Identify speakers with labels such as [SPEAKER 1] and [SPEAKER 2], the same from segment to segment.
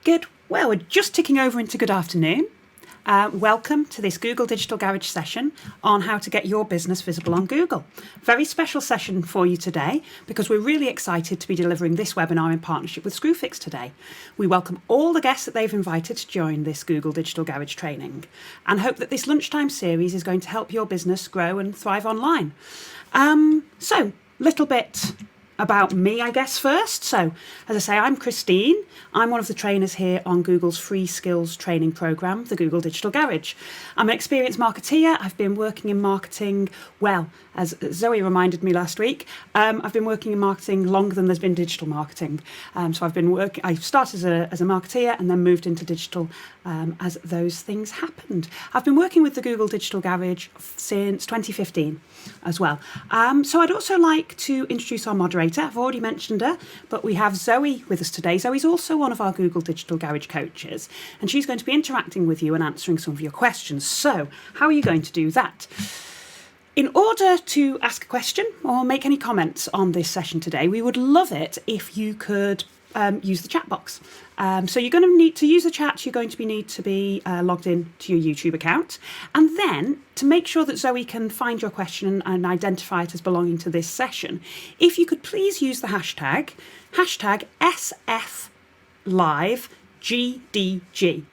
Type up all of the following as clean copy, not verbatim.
[SPEAKER 1] Good. Well, we're just ticking over into good afternoon. Welcome to this Google Digital Garage session on how to get your business visible on Google. Very special session for you today because we're really excited to be delivering this webinar in partnership with Screwfix today. We welcome all the guests that they've invited to join this Google Digital Garage training and hope that this lunchtime series is going to help your business grow and thrive online. So, little bit about me, I guess, first. So, as I say, I'm Christine. I'm one of the trainers here on Google's free skills training program, the Google Digital Garage. I'm an experienced marketeer. I've been working in marketing, well, as Zoe reminded me last week, I've been working in marketing longer than there's been digital marketing. So I started as a marketeer and then moved into digital as those things happened. I've been working with the Google Digital Garage since 2015 as well. So I'd also like to introduce our moderator. I've already mentioned her, but we have Zoe with us today. Zoe's also one of our Google Digital Garage coaches, and she's going to be interacting with you and answering some of your questions. So how are you going to do that? In order to ask a question or make any comments on this session today, we would love it if you could use the chat box. So you're going to need to use the chat. You're going to need to be logged in to your YouTube account. And then to make sure that Zoe can find your question and identify it as belonging to this session, if you could please use the hashtag SFLiveGDG.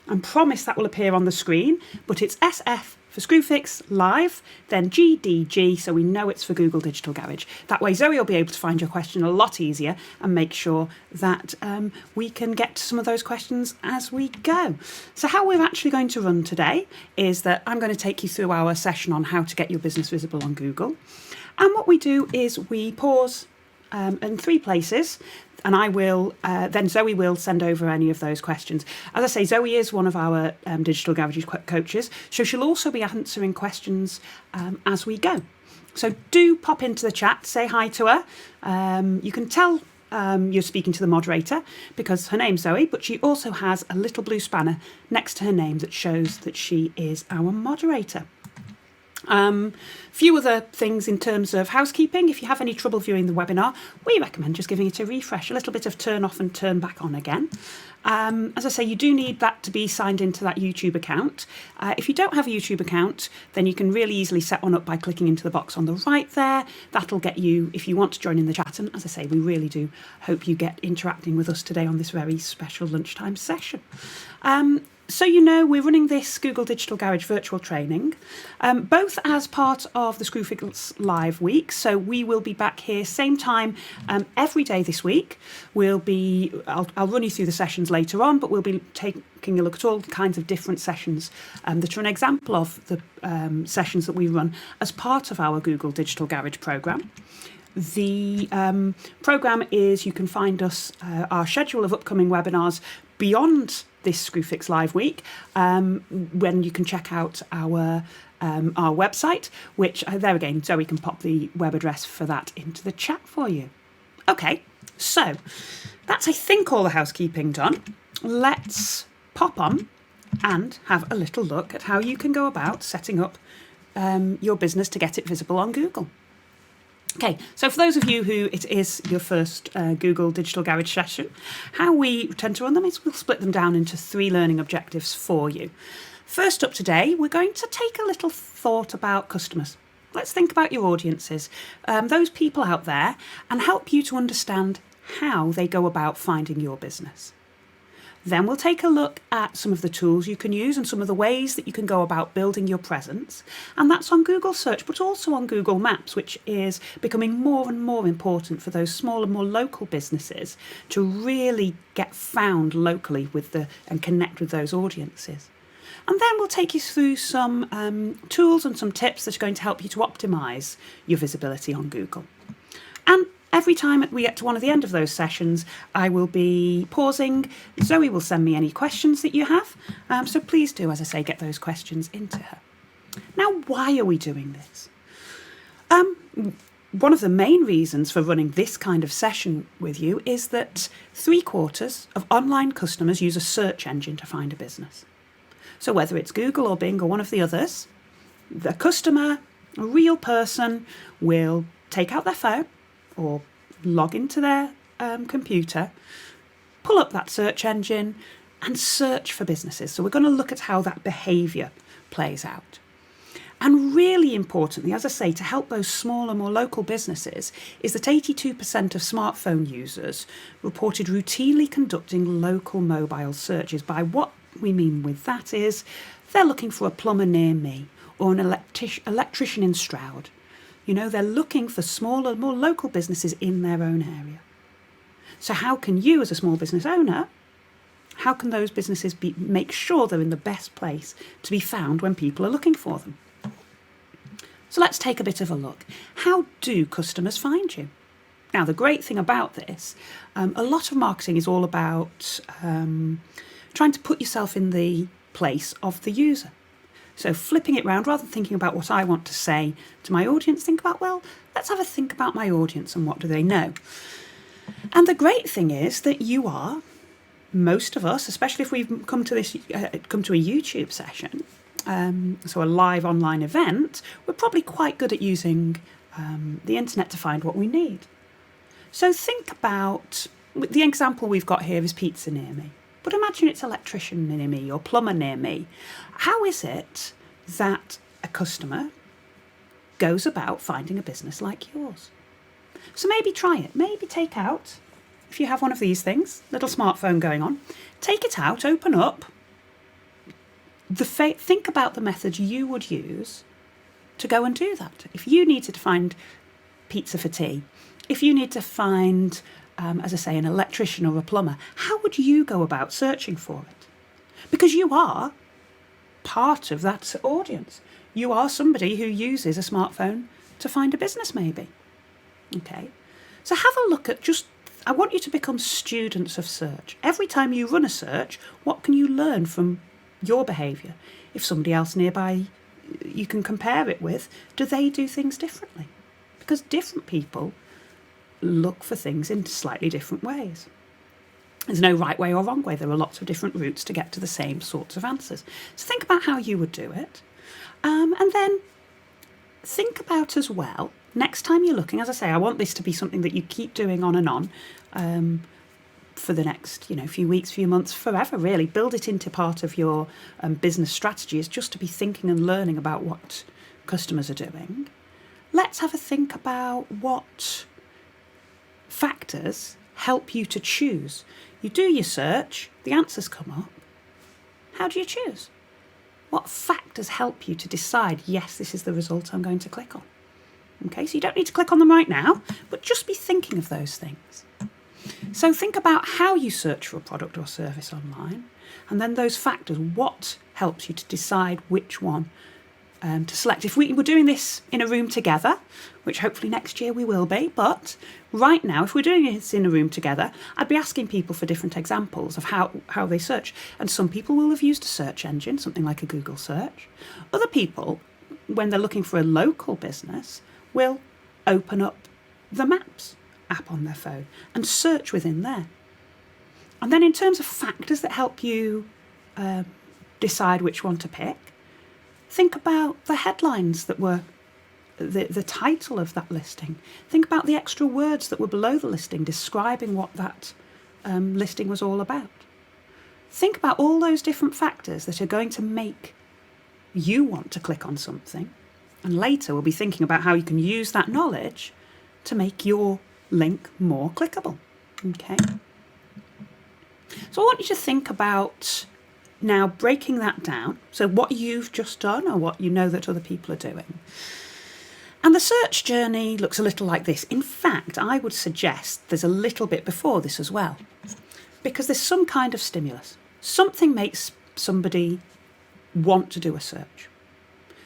[SPEAKER 1] And promise that will appear on the screen, but it's SF for Screwfix Live, then GDG, so we know it's for Google Digital Garage. That way Zoe will be able to find your question a lot easier and make sure that we can get to some of those questions as we go. So how we're actually going to run today is that I'm going to take you through our session on how to get your business visible on Google. And what we do is we pause in three places, and I will, then Zoe will send over any of those questions. As I say, Zoe is one of our Digital Garage coaches, so she'll also be answering questions as we go. So do pop into the chat, say hi to her. You can tell you're speaking to the moderator because her name's Zoe, but she also has a little blue spanner next to her name that shows that she is our moderator. Few other things in terms of housekeeping. If you have any trouble viewing the webinar, we recommend just giving it a refresh, a little bit of turn off and turn back on again. As I say, you do need that to be signed into that YouTube account. If you don't have a YouTube account, then you can really easily set one up by clicking into the box on the right there. That'll get you, if you want to join in the chat. And as I say, we really do hope you get interacting with us today on this very special lunchtime session. So you know we're running this Google Digital Garage virtual training, both as part of the Screwfix Live week. So we will be back here same time every day this week. I'll run you through the sessions later on, but we'll be taking a look at all kinds of different sessions that are an example of the sessions that we run as part of our Google Digital Garage program. The program is, you can find us, our schedule of upcoming webinars beyond this Screwfix Live week, when you can check out our website, which there again, Zoe can pop the web address for that into the chat for you. Okay, so that's, I think, all the housekeeping done. Let's pop on and have a little look at how you can go about setting up your business to get it visible on Google. Okay, so for those of you who it is your first Google Digital Garage session, how we tend to run them is we'll split them down into 3 learning objectives for you. First up today, we're going to take a little thought about customers. Let's think about your audiences, those people out there, and help you to understand how they go about finding your business. Then we'll take a look at some of the tools you can use and some of the ways that you can go about building your presence. And that's on Google Search, but also on Google Maps, which is becoming more and more important for those smaller, more local businesses to really get found locally and connect with those audiences. And then we'll take you through some tools and some tips that are going to help you to optimise your visibility on Google. And every time we get to one of the end of those sessions, I will be pausing. Zoe will send me any questions that you have. So please do, as I say, get those questions into her. Now, why are we doing this? One of the main reasons for running this kind of session with you is that 3/4 of online customers use a search engine to find a business. So whether it's Google or Bing or one of the others, the customer, a real person, will take out their phone or log into their computer, pull up that search engine and search for businesses. So we're going to look at how that behaviour plays out. And really importantly, as I say, to help those smaller, more local businesses, is that 82% of smartphone users reported routinely conducting local mobile searches. By what we mean with that is they're looking for a plumber near me or an electrician in Stroud. You know, they're looking for smaller, more local businesses in their own area. So how can you, as a small business owner, how can those businesses make sure they're in the best place to be found when people are looking for them? So let's take a bit of a look. How do customers find you? Now, the great thing about this, a lot of marketing is all about trying to put yourself in the place of the user. So flipping it round, rather than thinking about what I want to say to my audience, think about, well, let's have a think about my audience and what do they know. And the great thing is that you are, most of us, especially if we've come to a YouTube session, so a live online event, we're probably quite good at using the internet to find what we need. So think about, the example we've got here is pizza near me, but imagine it's electrician near me or plumber near me. How is it that a customer goes about finding a business like yours? So maybe try it. Maybe take out, if you have one of these things, little smartphone going on, take it out, open up, think about the methods you would use to go and do that. If you needed to find pizza for tea, if you need to find, as I say, an electrician or a plumber, how would you go about searching for it? Because you are part of that audience. You are somebody who uses a smartphone to find a business, maybe. Okay, so have a look at I want you to become students of search. Every time you run a search, what can you learn from your behaviour? If somebody else nearby you can compare it with, do they do things differently? Because different people look for things in slightly different ways. There's no right way or wrong way. There are lots of different routes to get to the same sorts of answers. So think about how you would do it. And then think about as well, next time you're looking, as I say, I want this to be something that you keep doing on and on for the next, few weeks, few months, forever, really. Build it into part of your business strategy, is just to be thinking and learning about what customers are doing. Let's have a think about what factors help you to choose. You do your search, the answers come up. How do you choose? What factors help you to decide, yes, this is the result I'm going to click on? Okay, so you don't need to click on them right now, but just be thinking of those things. So think about how you search for a product or service online, and then those factors, what helps you to decide which one to select. If we were doing this in a room together, which hopefully next year we will be, but right now, if we're doing this in a room together, I'd be asking people for different examples of how they search. And some people will have used a search engine, something like a Google search. Other people, when they're looking for a local business, will open up the Maps app on their phone and search within there. And then in terms of factors that help you decide which one to pick, think about the headlines that were the title of that listing. Think about the extra words that were below the listing describing what that listing was all about. Think about all those different factors that are going to make you want to click on something. And later we'll be thinking about how you can use that knowledge to make your link more clickable. Okay. So I want you to think about now breaking that down. So what you've just done or what you know that other people are doing. And the search journey looks a little like this. In fact, I would suggest there's a little bit before this as well, because there's some kind of stimulus. Something makes somebody want to do a search.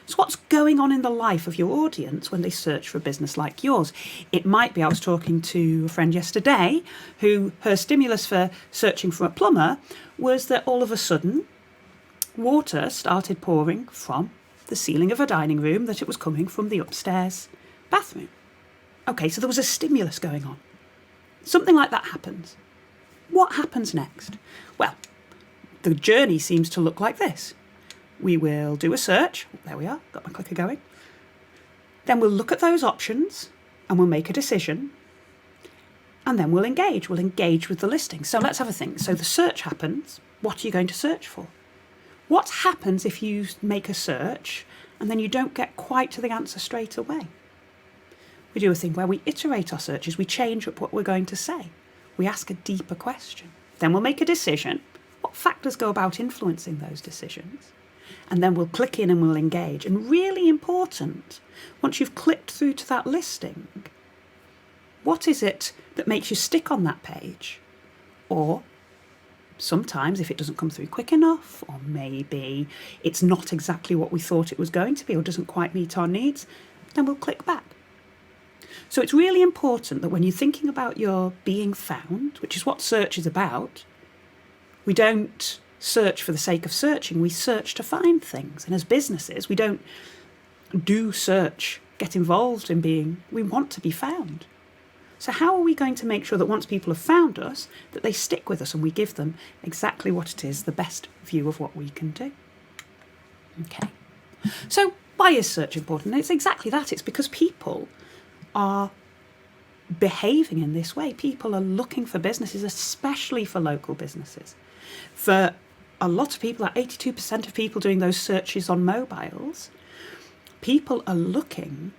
[SPEAKER 1] So what's going on in the life of your audience when they search for a business like yours? It might be, I was talking to a friend yesterday who her stimulus for searching for a plumber was that all of a sudden water started pouring from the ceiling of a dining room, that it was coming from the upstairs bathroom. Okay, so there was a stimulus going on. Something like that happens. What happens next? Well, the journey seems to look like this. We will do a search. There we are, got my clicker going. Then we'll look at those options and we'll make a decision. And then we'll engage. We'll engage with the listing. So let's have a think. So the search happens. What are you going to search for? What happens if you make a search and then you don't get quite to the answer straight away? We do a thing where we iterate our searches. We change up what we're going to say. We ask a deeper question. Then we'll make a decision. What factors go about influencing those decisions? And then we'll click in and we'll engage. And really important, once you've clicked through to that listing, what is it that makes you stick on that page? Or sometimes if it doesn't come through quick enough, or maybe it's not exactly what we thought it was going to be or doesn't quite meet our needs, then we'll click back. So it's really important that when you're thinking about your being found, which is what search is about, we don't search for the sake of searching, we search to find things. And as businesses, we don't do search, get involved in we want to be found. So how are we going to make sure that once people have found us, that they stick with us and we give them exactly what it is, the best view of what we can do? Okay. So why is search important? It's exactly that. It's because people are behaving in this way. People are looking for businesses, especially for local businesses. For a lot of people, like 82% of people doing those searches on mobiles, people are looking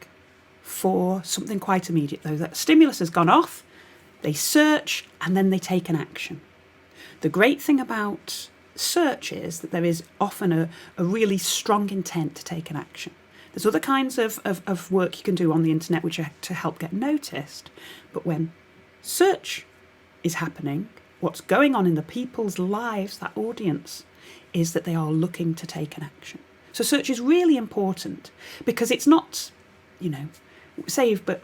[SPEAKER 1] for something quite immediate, though. That stimulus has gone off, they search, and then they take an action. The great thing about search is that there is often a really strong intent to take an action. There's other kinds of work you can do on the internet which are to help get noticed. But when search is happening, what's going on in the people's lives, that audience, is that they are looking to take an action. So search is really important because it's not, say you've got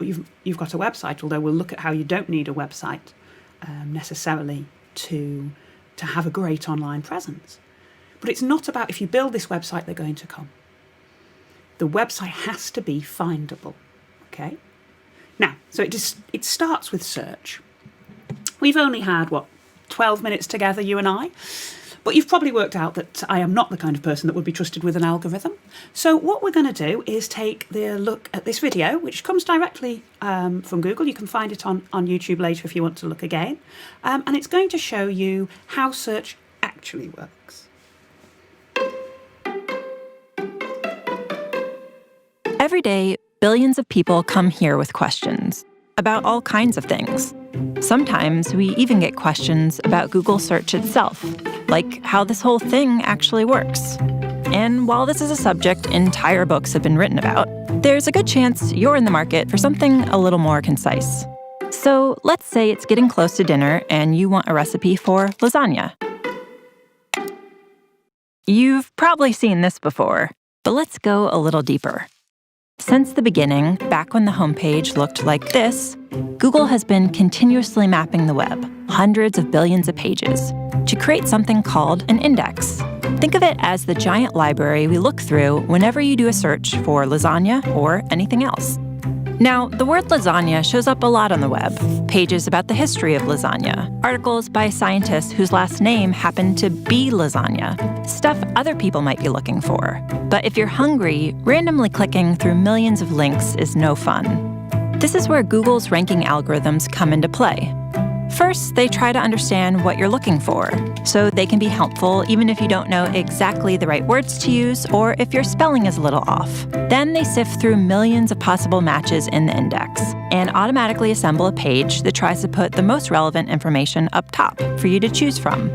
[SPEAKER 1] a website, although we'll look at how you don't need a website necessarily to have a great online presence. But it's not about if you build this website, they're going to come. The website has to be findable, okay? Now, so it starts with search. We've only had, 12 minutes together, you and I? But you've probably worked out that I am not the kind of person that would be trusted with an algorithm. So what we're going to do is take the look at this video, which comes directly from Google. You can find it on YouTube later if you want to look again. And it's going to show you how search actually works.
[SPEAKER 2] Every day, billions of people come here with questions about all kinds of things. Sometimes we even get questions about Google search itself, like how this whole thing actually works. And while this is a subject entire books have been written about, there's a good chance you're in the market for something a little more concise. So let's say it's getting close to dinner and you want a recipe for lasagna. You've probably seen this before, but let's go a little deeper. Since the beginning, back when the homepage looked like this, Google has been continuously mapping the web, hundreds of billions of pages, to create something called an index. Think of it as the giant library we look through whenever you do a search for lasagna or anything else. Now, the word lasagna shows up a lot on the web. Pages about the history of lasagna, articles by scientists whose last name happened to be lasagna, stuff other people might be looking for. But if you're hungry, randomly clicking through millions of links is no fun. This is where Google's ranking algorithms come into play. First, they try to understand what you're looking for, so they can be helpful even if you don't know exactly the right words to use or if your spelling is a little off. Then they sift through millions of possible matches in the index and automatically assemble a page that tries to put the most relevant information up top for you to choose from.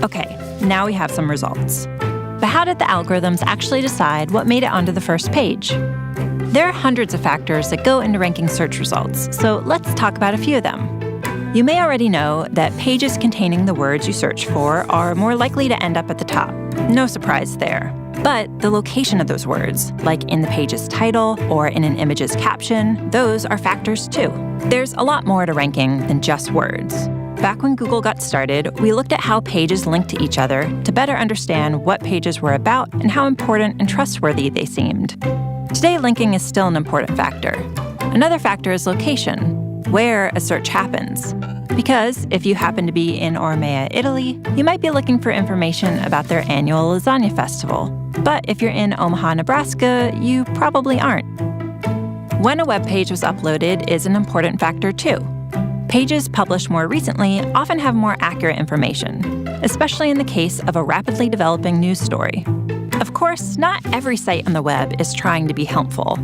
[SPEAKER 2] Okay, now we have some results. But how did the algorithms actually decide what made it onto the first page? There are hundreds of factors that go into ranking search results, so let's talk about a few of them. You may already know that pages containing the words you search for are more likely to end up at the top. No surprise there. But the location of those words, like in the page's title or in an image's caption, those are factors too. There's a lot more to ranking than just words. Back when Google got started, we looked at how pages linked to each other to better understand what pages were about and how important and trustworthy they seemed. Today, linking is still an important factor. Another factor is location, where a search happens. Because if you happen to be in Ormea, Italy, you might be looking for information about their annual lasagna festival. But if you're in Omaha, Nebraska, you probably aren't. When a web page was uploaded is an important factor too. Pages published more recently often have more accurate information, especially in the case of a rapidly developing news story. Of course, not every site on the web is trying to be helpful.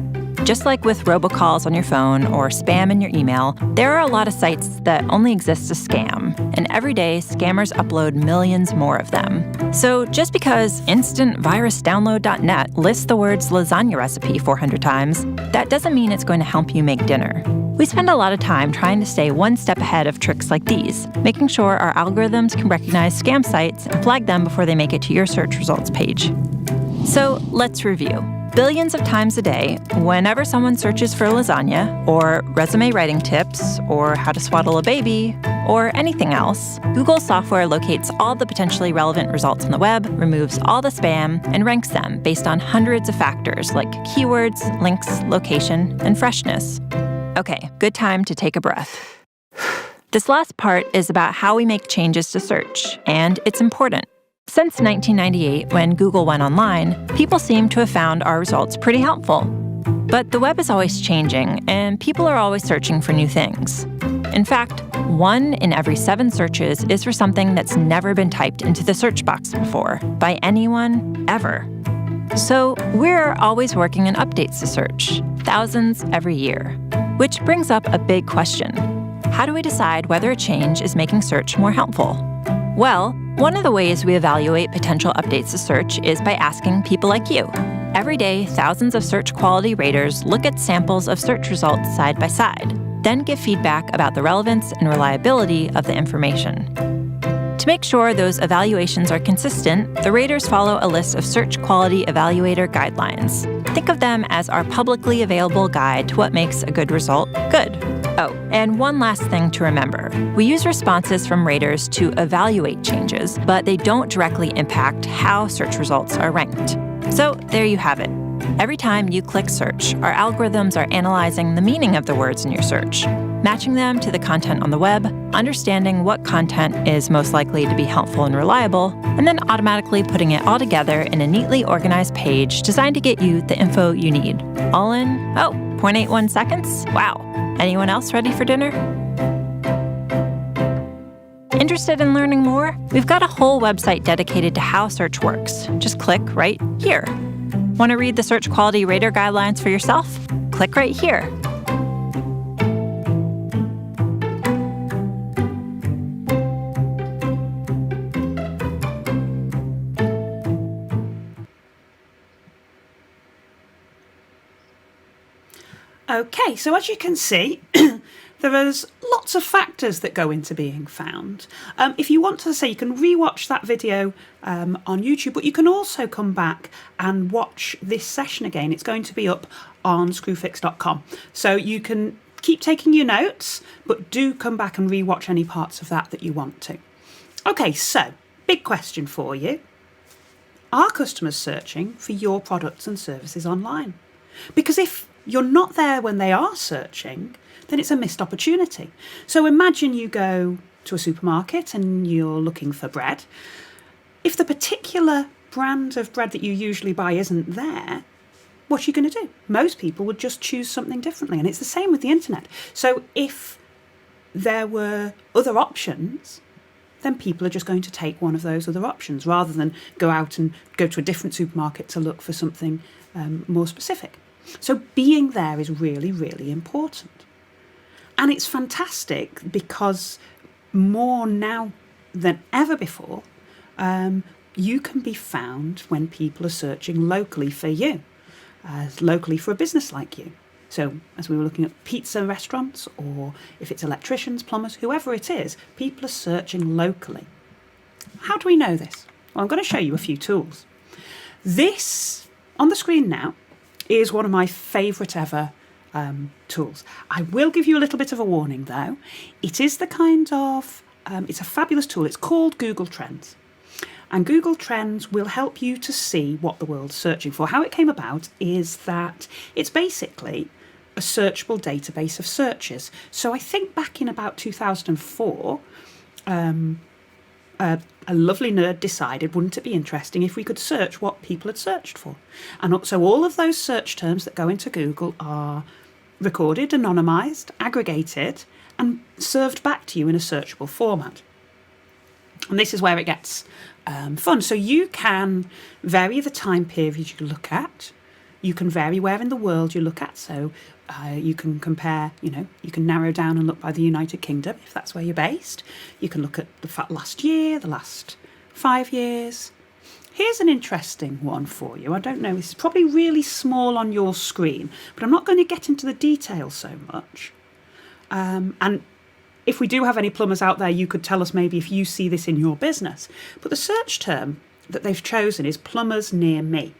[SPEAKER 2] Just like with robocalls on your phone or spam in your email, there are a lot of sites that only exist to scam, and every day scammers upload millions more of them. So just because instantvirusdownload.net lists the words lasagna recipe 400 times, that doesn't mean it's going to help you make dinner. We spend a lot of time trying to stay one step ahead of tricks like these, making sure our algorithms can recognize scam sites and flag them before they make it to your search results page. So let's review. Billions of times a day, whenever someone searches for lasagna, or resume writing tips, or how to swaddle a baby, or anything else, Google software locates all the potentially relevant results on the web, removes all the spam, and ranks them based on hundreds of factors like keywords, links, location, and freshness. Okay, good time to take a breath. This last part is about how we make changes to search, and it's important. Since 1998, when Google went online, people seem to have found our results pretty helpful. But the web is always changing, and people are always searching for new things. In fact, 1 in every 7 searches is for something that's never been typed into the search box before, by anyone, ever. So we're always working on updates to search, thousands every year. Which brings up a big question. How do we decide whether a change is making search more helpful? Well, one of the ways we evaluate potential updates to search is by asking people like you. Every day, thousands of search quality raters look at samples of search results side by side, then give feedback about the relevance and reliability of the information. To make sure those evaluations are consistent, the raters follow a list of search quality evaluator guidelines. Think of them as our publicly available guide to what makes a good result good. Oh, and one last thing to remember. We use responses from raters to evaluate changes, but they don't directly impact how search results are ranked. So there you have it. Every time you click search, our algorithms are analyzing the meaning of the words in your search, matching them to the content on the web, understanding what content is most likely to be helpful and reliable, and then automatically putting it all together in a neatly organized page designed to get you the info you need. All in, 0.81 seconds? Wow. Anyone else ready for dinner? Interested in learning more? We've got a whole website dedicated to how search works. Just click right here. Want to read the search quality rater guidelines for yourself? Click right here.
[SPEAKER 1] Okay, so as you can see, there is lots of factors that go into being found. If you want to say, you can rewatch that video on YouTube, but you can also come back and watch this session again. It's going to be up on screwfix.com. So you can keep taking your notes, but do come back and rewatch any parts of that you want to. Okay, so big question for you. Are customers searching for your products and services online? Because if you're not there when they are searching, then it's a missed opportunity. So imagine you go to a supermarket and you're looking for bread. If the particular brand of bread that you usually buy isn't there, what are you going to do? Most people would just choose something differently. And it's the same with the internet. So if there were other options, then people are just going to take one of those other options rather than go out and go to a different supermarket to look for something more specific. So being there is really, really important. And it's fantastic because more now than ever before, you can be found when people are searching locally for you, locally for a business like you. So as we were looking at pizza restaurants, or if it's electricians, plumbers, whoever it is, people are searching locally. How do we know this? Well, I'm going to show you a few tools. This on the screen now is one of my favourite ever tools. I will give you a little bit of a warning though. It is the kind of, it's a fabulous tool. It's called Google Trends. And Google Trends will help you to see what the world's searching for. How it came about is that it's basically a searchable database of searches. So I think back in about 2004, a lovely nerd decided, wouldn't it be interesting if we could search what people had searched for? And so all of those search terms that go into Google are recorded, anonymised, aggregated, and served back to you in a searchable format. And this is where it gets fun. So you can vary the time period you look at. You can vary where in the world you look at. So you can compare, you can narrow down and look by the United Kingdom if that's where you're based. You can look at the last year, the last 5 years. Here's an interesting one for you. I don't know, this is probably really small on your screen, but I'm not going to get into the detail so much. And if we do have any plumbers out there, you could tell us maybe if you see this in your business. But the search term that they've chosen is plumbers near me.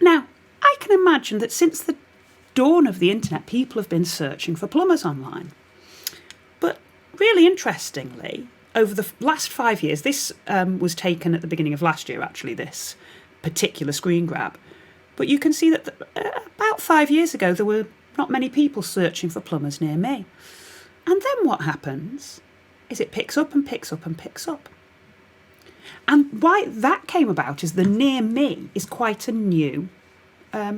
[SPEAKER 1] Now, I can imagine that since the dawn of the internet, people have been searching for plumbers online. But really interestingly, over the last 5 years, this was taken at the beginning of last year, actually, this particular screen grab. But you can see that about 5 years ago, there were not many people searching for plumbers near me. And then what happens is it picks up and picks up and picks up. And why that came about is the near me is quite a new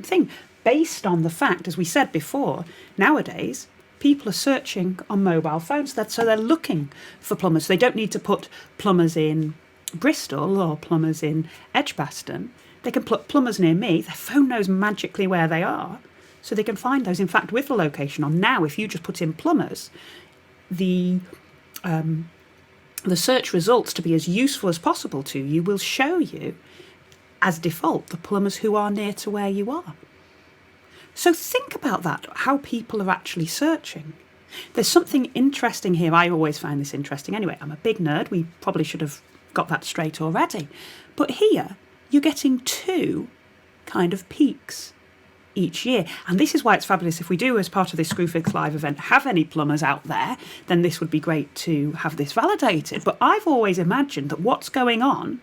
[SPEAKER 1] thing, based on the fact, as we said before, nowadays, people are searching on mobile phones, so they're looking for plumbers. They don't need to put plumbers in Bristol or plumbers in Edgbaston. They can put plumbers near me. Their phone knows magically where they are, so they can find those. In fact, with the location on now, if you just put in plumbers, the search results, to be as useful as possible to you, will show you, as default, the plumbers who are near to where you are. So think about that, how people are actually searching. There's something interesting here. I always find this interesting. Anyway, I'm a big nerd. We probably should have got that straight already. But here, you're getting 2 kind of peaks each year. And this is why it's fabulous. If we do, as part of this Screwfix Live event, have any plumbers out there, then this would be great to have this validated. But I've always imagined that what's going on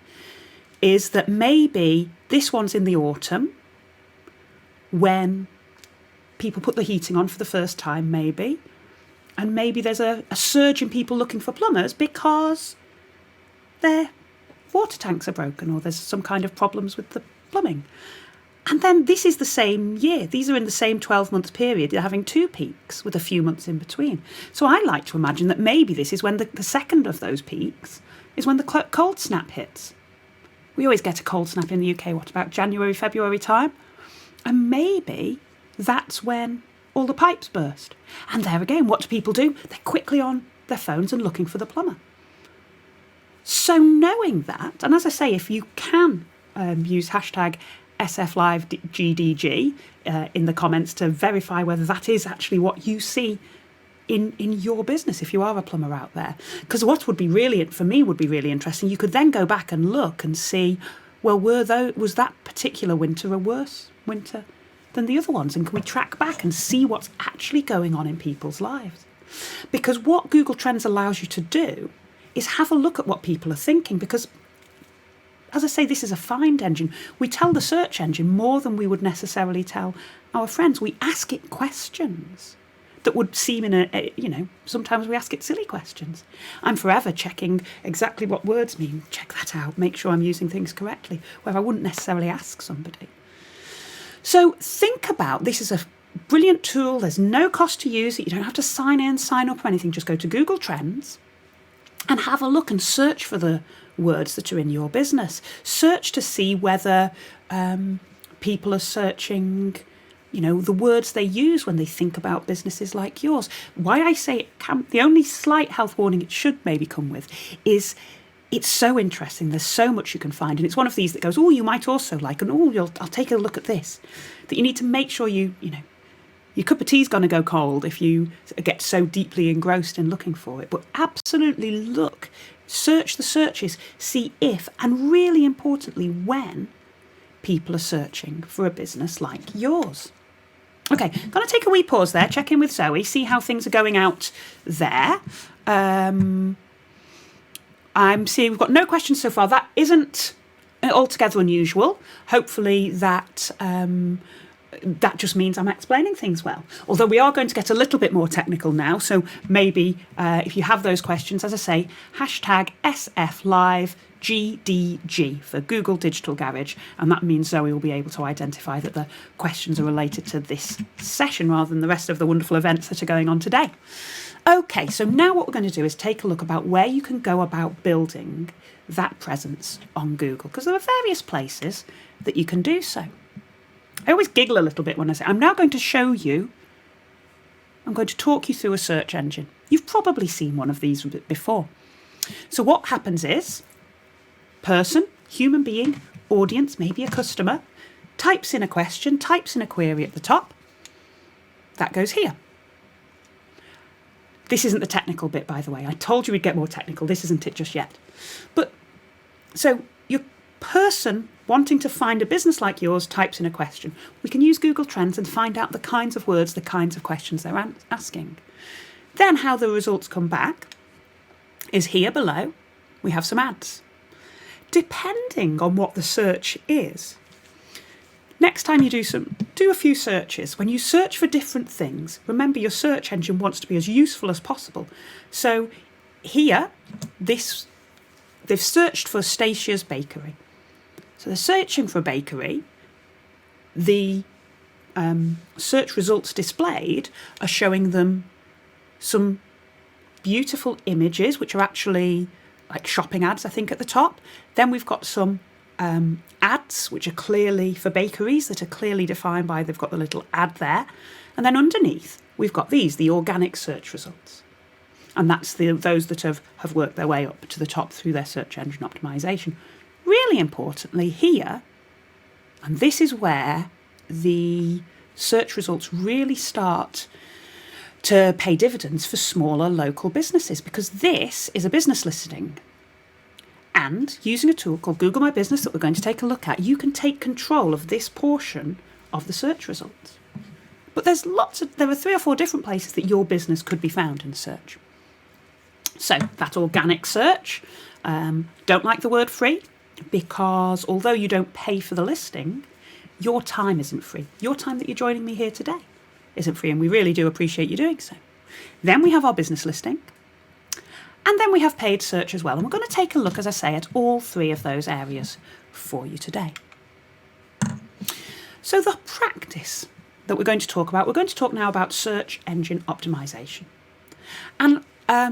[SPEAKER 1] is that maybe this one's in the autumn, when people put the heating on for the first time, maybe. And maybe there's a surge in people looking for plumbers because their water tanks are broken or there's some kind of problems with the plumbing. And then this is the same year. These are in the same 12-month period. They're having 2 peaks with a few months in between. So I like to imagine that maybe this is when the second of those peaks is when the cold snap hits. We always get a cold snap in the UK, what, about January, February time? And maybe that's when all the pipes burst. And there again, what do people do? They're quickly on their phones and looking for the plumber. So knowing that, and as I say, if you can use hashtag SFLiveGDG in the comments to verify whether that is actually what you see in your business, if you are a plumber out there. Because what would be really, for me, would be really interesting, you could then go back and look and see, well, was that particular winter a worse winter than the other ones? And can we track back and see what's actually going on in people's lives? Because what Google Trends allows you to do is have a look at what people are thinking. Because, as I say, this is a find engine. We tell the search engine more than we would necessarily tell our friends. We ask it questions that would seem sometimes we ask it silly questions. I'm forever checking exactly what words mean. Check that out. Make sure I'm using things correctly, where I wouldn't necessarily ask somebody. So think about, this is a brilliant tool. There's no cost to use it. You don't have to sign in, sign up or anything. Just go to Google Trends and have a look and search for the words that are in your business. Search to see whether people are searching, the words they use when they think about businesses like yours. Why I say the only slight health warning it should maybe come with is it's so interesting. There's so much you can find. And it's one of these that goes, oh, you might also like, and I'll take a look at this. That you need to make sure your cup of tea's going to go cold if you get so deeply engrossed in looking for it. But absolutely look, search the searches, see if, and really importantly, when people are searching for a business like yours. Okay, going to take a wee pause there, check in with Zoe, see how things are going out there. I'm seeing we've got no questions so far. That isn't altogether unusual. Hopefully that that just means I'm explaining things well. Although we are going to get a little bit more technical now. So maybe if you have those questions, as I say, hashtag SFLiveGDG for Google Digital Garage. And that means Zoe will be able to identify that the questions are related to this session rather than the rest of the wonderful events that are going on today. Okay, so now what we're going to do is take a look about where you can go about building that presence on Google, because there are various places that you can do so. I always giggle a little bit when I say, I'm now going to show you, I'm going to talk you through a search engine. You've probably seen one of these before. So what happens is, person, human being, audience, maybe a customer, types in a question, types in a query at the top. That goes here. This isn't the technical bit, by the way. I told you we'd get more technical. This isn't it just yet. But so your person wanting to find a business like yours types in a question. We can use Google Trends and find out the kinds of words, the kinds of questions they're asking. Then how the results come back is here below. We have some ads. Depending on what the search is, next time you do a few searches. When you search for different things, remember your search engine wants to be as useful as possible. So here, they've searched for Stacey's Bakery. So they're searching for a bakery. The search results displayed are showing them some beautiful images, which are actually like shopping ads, I think, at the top. Then we've got some ads, which are clearly for bakeries, that are clearly defined by, they've got the little ad there. And then underneath, we've got these, the organic search results. And that's those that have worked their way up to the top through their search engine optimization. Really importantly here, and this is where the search results really start to pay dividends for smaller local businesses, because this is a business listing. And using a tool called Google My Business that we're going to take a look at, you can take control of this portion of the search results. But there are 3 or 4 different places that your business could be found in search. So that organic search, don't like the word free, because although you don't pay for the listing, your time isn't free. Your time that you're joining me here today isn't free, and we really do appreciate you doing so. Then we have our business listing, and then we have paid search as well. And we're going to take a look, as I say, at all 3 of those areas for you today. So the practice that we're going to talk now about search engine optimization. And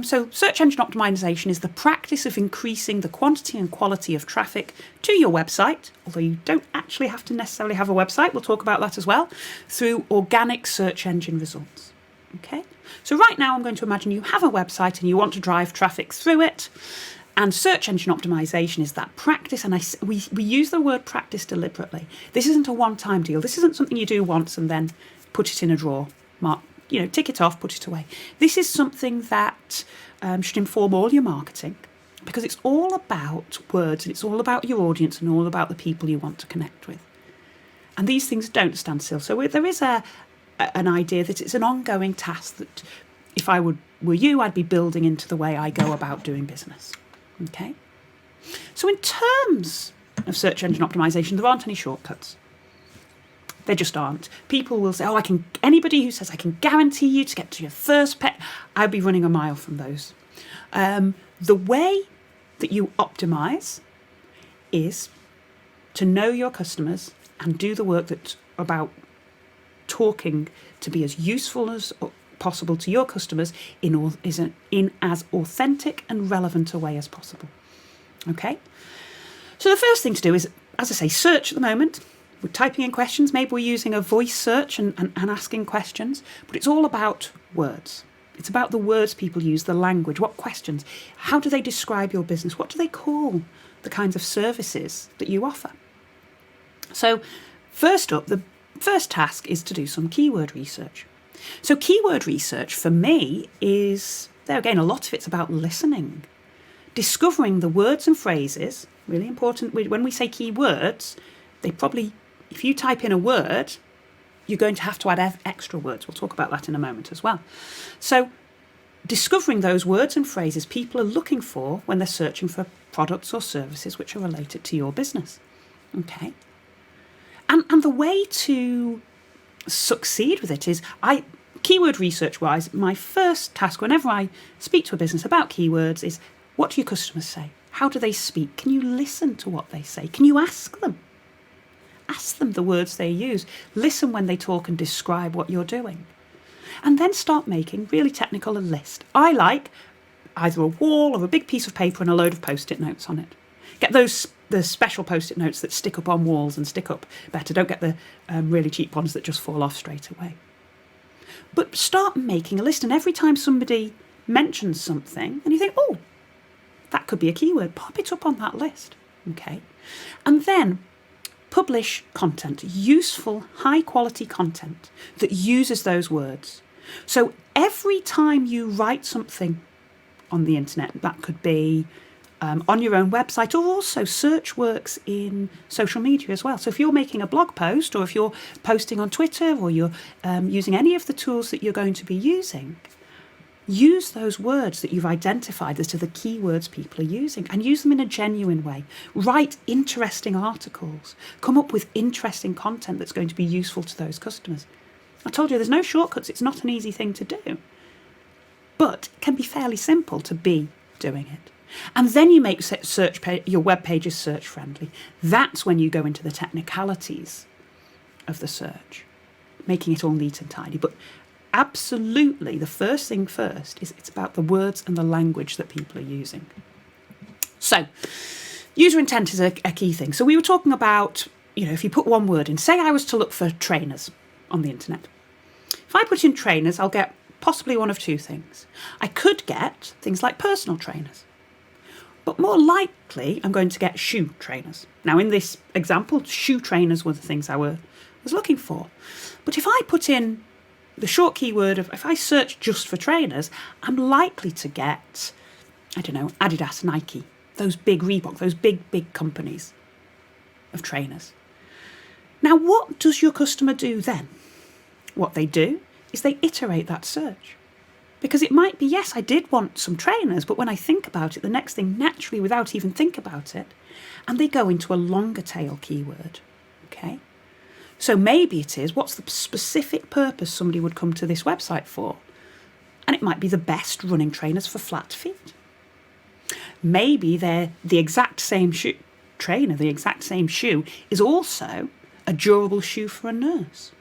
[SPEAKER 1] so search engine optimization is the practice of increasing the quantity and quality of traffic to your website, although you don't actually have to necessarily have a website, we'll talk about that as well, through organic search engine results. Okay, so right now I'm going to imagine you have a website and you want to drive traffic through it, and search engine optimization is that practice, and we use the word practice deliberately. This isn't a one-time deal. This isn't something you do once and then put it in a drawer, tick it off, put it away. This is something that should inform all your marketing, because it's all about words, and it's all about your audience and all about the people you want to connect with. And these things don't stand still. So there is an idea that it's an ongoing task that if I were you, I'd be building into the way I go about doing business. Okay? So in terms of search engine optimization, there aren't any shortcuts. There just aren't. People will say, anybody who says I can guarantee you to get to your first pet, I'd be running a mile from those. The way that you optimize is to know your customers and do the work that's about talking to be as useful as possible to your customers in as authentic and relevant a way as possible. Okay? So the first thing to do is, as I say, search at the moment. We're typing in questions, maybe we're using a voice search and asking questions, but it's all about words. It's about the words people use, the language, what questions, how do they describe your business, what do they call the kinds of services that you offer. So first up, the first task is to do some keyword research. So keyword research for me is, there again, a lot of it's about listening, discovering the words and phrases, really important. When we say keywords, if you type in a word, you're going to have to add extra words. We'll talk about that in a moment as well. So discovering those words and phrases people are looking for when they're searching for products or services which are related to your business. Okay. And the way to succeed with it is, keyword research wise, my first task whenever I speak to a business about keywords is, what do your customers say? How do they speak? Can you listen to what they say? Can you ask them? Ask them the words they use. Listen when they talk and describe what you're doing. And then start making really technical a list. I like either a wall or a big piece of paper and a load of post-it notes on it. Get the special post-it notes that stick up on walls and stick up better. Don't get the really cheap ones that just fall off straight away. But start making a list, and every time somebody mentions something and you think, oh, that could be a keyword, pop it up on that list. Okay. And then publish content, useful, high-quality content that uses those words. So every time you write something on the internet, that could be on your own website, or also search works in social media as well. So if you're making a blog post, or if you're posting on Twitter, or you're using any of the tools that you're going to be using, use those words that you've identified as to the keywords people are using, and use them in a genuine way. Write interesting articles. Come up with interesting content that's going to be useful to those customers. I told you there's no shortcuts. It's not an easy thing to do, but it can be fairly simple to be doing it. And then you make your web pages search friendly. That's when you go into the technicalities of the search, making it all neat and tidy. But absolutely, the first thing first is it's about the words and the language that people are using. So user intent is a key thing. So we were talking about, if you put one word in, say I was to look for trainers on the internet. If I put in trainers, I'll get possibly one of two things. I could get things like personal trainers, but more likely I'm going to get shoe trainers. Now in this example, shoe trainers were the things I was looking for. But if I put in the short keyword of, if I search just for trainers, I'm likely to get, Adidas, Nike, those big Reebok, those big companies of trainers. Now, what does your customer do then? What they do is they iterate that search. Because it might be, yes, I did want some trainers, but when I think about it, the next thing naturally, without even think about it, and they go into a longer tail keyword, okay? So maybe it is, what's the specific purpose somebody would come to this website for? And it might be the best running trainers for flat feet. Maybe they're the exact same trainer, the exact same shoe, is also a durable shoe for a nurse.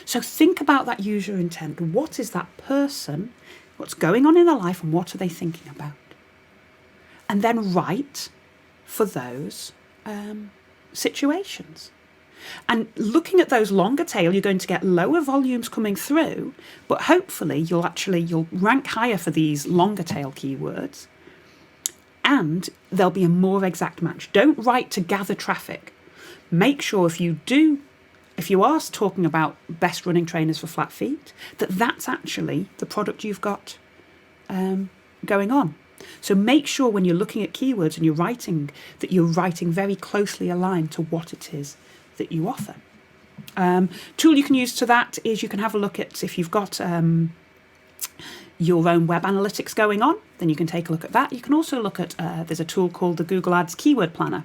[SPEAKER 1] So think about that user intent. What is that person? What's going on in their life, and what are they thinking about? And then write for those situations. And looking at those longer tail, you're going to get lower volumes coming through, but hopefully you'll rank higher for these longer tail keywords, and there'll be a more exact match. Don't write to gather traffic. Make sure if you are talking about best running trainers for flat feet, that's actually the product you've got going on. So make sure when you're looking at keywords and you're writing, that you're writing very closely aligned to what it is that you offer. Tool you can use to that is you can have a look at, if you've got your own web analytics going on, then you can take a look at that. You can also look at, there's a tool called the Google Ads Keyword Planner,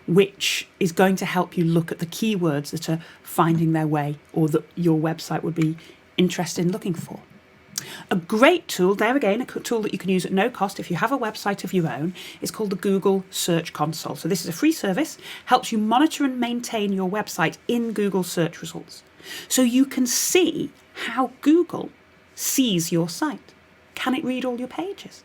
[SPEAKER 1] which is going to help you look at the keywords that are finding their way, or that your website would be interested in looking for. A great tool, there again, a tool that you can use at no cost if you have a website of your own, is called the Google Search Console. So this is a free service, helps you monitor and maintain your website in Google search results. So you can see how Google sees your site. Can it read all your pages?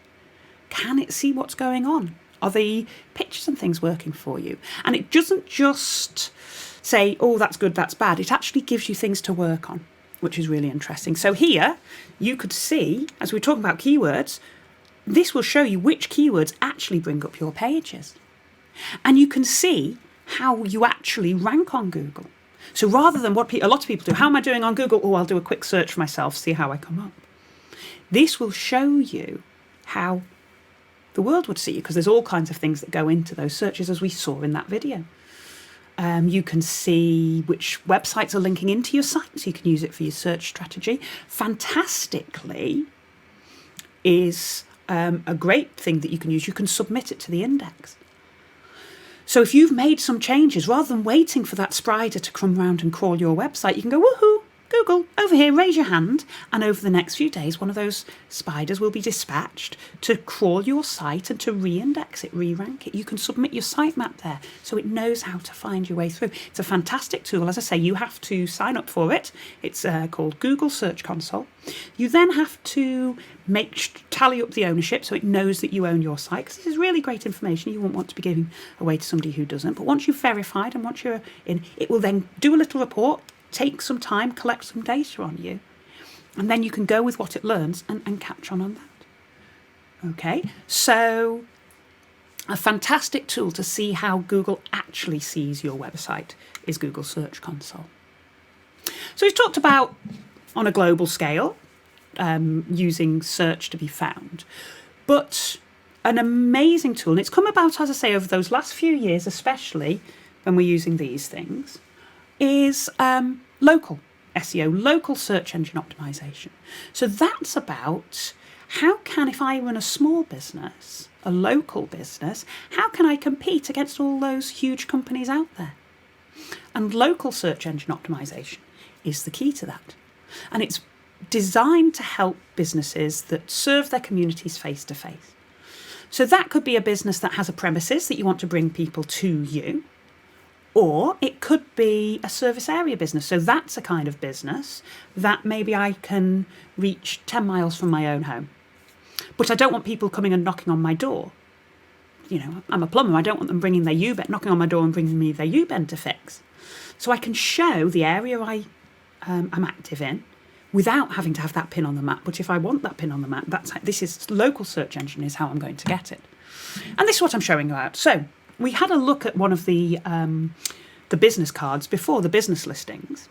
[SPEAKER 1] Can it see what's going on? Are the pictures and things working for you? And it doesn't just say, oh, that's good, that's bad. It actually gives you things to work on, which is really interesting. So here you could see, as we're talking about keywords, this will show you which keywords actually bring up your pages. And you can see how you actually rank on Google. So rather than what a lot of people do, how am I doing on Google? Oh, I'll do a quick search for myself, see how I come up. This will show you how the world would see you, because there's all kinds of things that go into those searches, as we saw in that video. You can see which websites are linking into your site, so you can use it for your search strategy. Fantastically is a great thing that you can use. You can submit it to the index. So if you've made some changes, rather than waiting for that spider to come round and crawl your website, you can go, woohoo, Google, over here, raise your hand, and over the next few days, one of those spiders will be dispatched to crawl your site and to re-index it, re-rank it. You can submit your sitemap there so it knows how to find your way through. It's a fantastic tool. As I say, you have to sign up for it. It's called Google Search Console. You then have to tally up the ownership so it knows that you own your site, because this is really great information you won't want to be giving away to somebody who doesn't. But once you've verified and once you're in, it will then do a little report, take some time, collect some data on you, and then you can go with what it learns and catch on that. Okay, so a fantastic tool to see how Google actually sees your website is Google Search Console. So we've talked about on a global scale, using search to be found. But an amazing tool, and it's come about, as I say, over those last few years, especially when we're using these things, is local SEO, local search engine optimization. So that's about how can, if I run a small business, a local business, how can I compete against all those huge companies out there? And local search engine optimization is the key to that. And it's designed to help businesses that serve their communities face to face. So that could be a business that has a premises that you want to bring people to you, or it could be a service area business. So that's a kind of business that maybe I can reach 10 miles from my own home. But I don't want people coming and knocking on my door. You know, I'm a plumber. I don't want them bringing their U-bend, knocking on my door and bringing me their U-bend to fix. So I can show the area I'm active in without having to have that pin on the map. But if I want that pin on the map, this is local search engine is how I'm going to get it. And this is what I'm showing you out. So we had a look at one of the business cards before, the business listings.